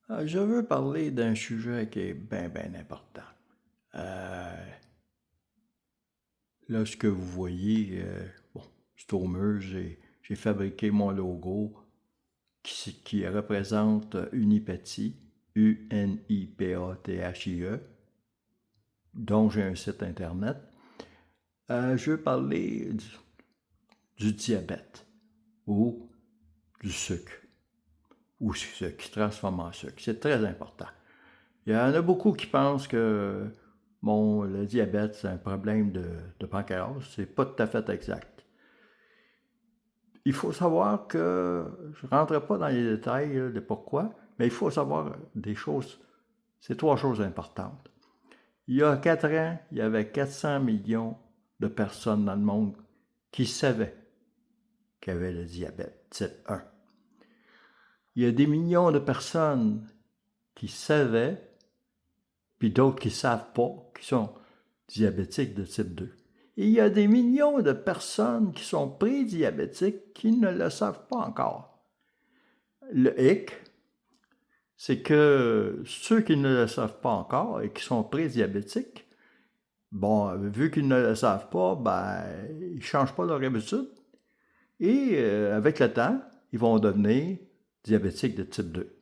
Je veux parler d'un sujet qui est bien important. Euh, Là, ce que vous voyez, bon, c'est au mur, j'ai fabriqué mon logo qui représente Unipathie, Unipathie, dont j'ai un site internet. Je veux parler du diabète ou du sucre, ou ce qui se transforme en sucre. C'est très important. Il y en a beaucoup qui pensent que bon, le diabète, c'est un problème de pancréas. C'est pas tout à fait exact. Il faut savoir que, je ne rentrerai pas dans les détails de pourquoi, mais il faut savoir des choses, c'est trois choses importantes. Il y a 4 ans, il y avait 400 millions de personnes dans le monde qui savaient qu'ils avaient le diabète type 1. Il y a des millions de personnes qui savaient, puis d'autres qui ne savent pas, qui sont diabétiques de type 2. Et il y a des millions de personnes qui sont prédiabétiques qui ne le savent pas encore. Le hic, c'est que ceux qui ne le savent pas encore et qui sont prédiabétiques, bon, vu qu'ils ne le savent pas, ben, ils ne changent pas leur habitude. Et avec le temps, ils vont devenir diabétiques de type 2.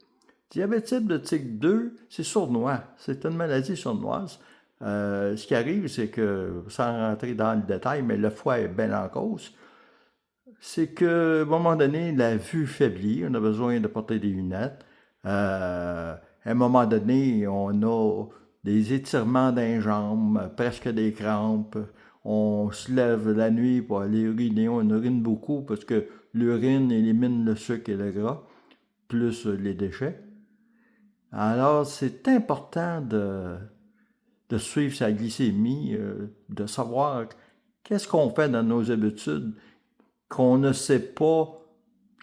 Diabétique de type 2, c'est sournois. C'est une maladie sournoise. Ce qui arrive, c'est que, sans rentrer dans le détail, mais le foie est bien en cause, c'est qu'à un moment donné, la vue faiblit, on a besoin de porter des lunettes. À un moment donné, on a des étirements d'un jambe, presque des crampes. On se lève la nuit pour aller uriner, on urine beaucoup parce que l'urine élimine le sucre et le gras, plus les déchets. Alors, c'est important de suivre sa glycémie, de savoir qu'est-ce qu'on fait dans nos habitudes, qu'on ne sait pas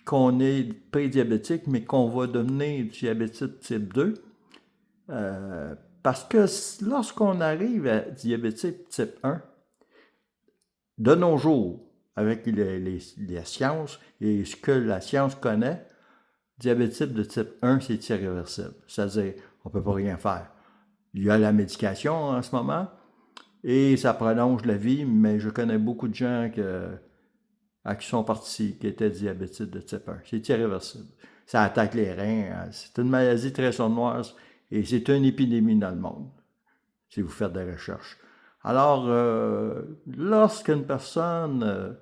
qu'on est prédiabétique, mais qu'on va devenir diabétique type 2. Parce que lorsqu'on arrive à diabétique type 1, de nos jours, avec la science et ce que la science connaît, diabétique de type 1, c'est irréversible. C'est-à-dire, on ne peut pas rien faire. Il y a la médication en ce moment et ça prolonge la vie, mais je connais beaucoup de gens qui sont partis, qui étaient diabétiques de type 1. C'est irréversible. Ça attaque les reins. C'est une maladie très sournoise et c'est une épidémie dans le monde, si vous faites des recherches. Alors, lorsqu'une personne,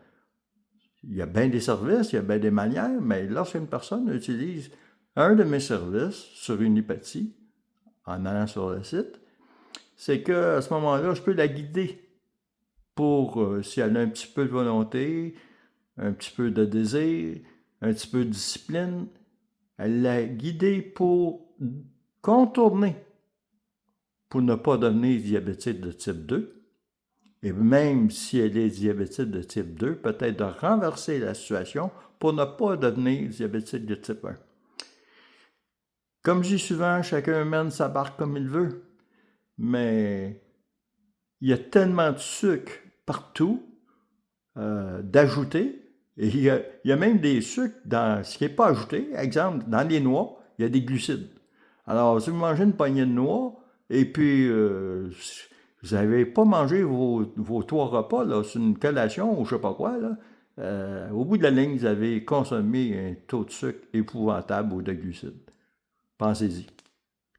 il y a bien des services, il y a bien des manières, mais lorsqu'une personne utilise un de mes services sur Unipathie, en allant sur le site, c'est qu'à ce moment-là, je peux la guider pour, si elle a un petit peu de volonté, un petit peu de désir, un petit peu de discipline, elle l'a guidée pour contourner, pour ne pas devenir diabétique de type 2. Et même si elle est diabétique de type 2, peut-être de renverser la situation pour ne pas devenir diabétique de type 1. Comme je dis souvent, chacun mène sa barque comme il veut, mais il y a tellement de sucre partout d'ajouter, et il y a même des sucres dans ce qui n'est pas ajouté. Exemple, dans les noix, il y a des glucides. Alors, si vous mangez une poignée de noix, et puis vous n'avez pas mangé vos 3 repas, là, sur une collation ou je ne sais pas quoi, là, au bout de la ligne, vous avez consommé un taux de sucre épouvantable ou de glucides. Pensez-y.